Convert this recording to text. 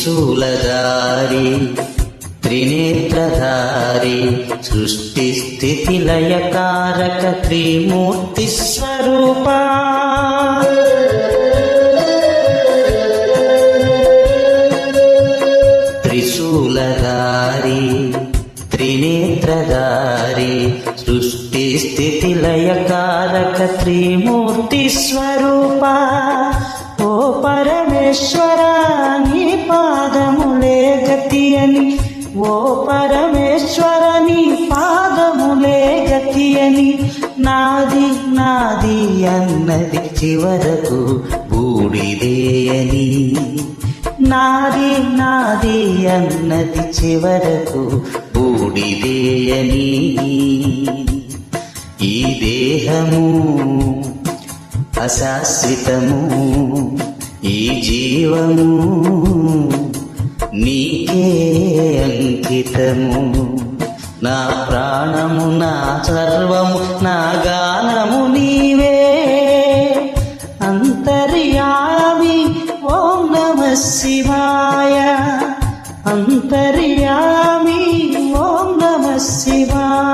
త్రిశూలధారి త్రినేత్రధారి సృష్టి స్థితి లయకారక త్రిమూర్తి స్వరూప త్రిశూలధారి త్రినేత్రధారి సృష్టి స్థితి లయకారక త్రిమూర్తి స్వరూప ఓ పరమేశ్వర నీ పాదములే గతి అని ఓ పరమేశ్వర నీ పాదములే గతి అని నాది నాది అన్నది చివరకు బూడిదే అని నాది నాది అన్నది చివరకు బూడిదే అని ఈ దేహము అశాశ్వతము ఈ జీవము నీకే అంకితము నా ప్రాణము నా సర్వము నా గానము నీవే అంతర్యామి ఓం నమః శివాయ అంతర్యామి ఓం నమః శివాయ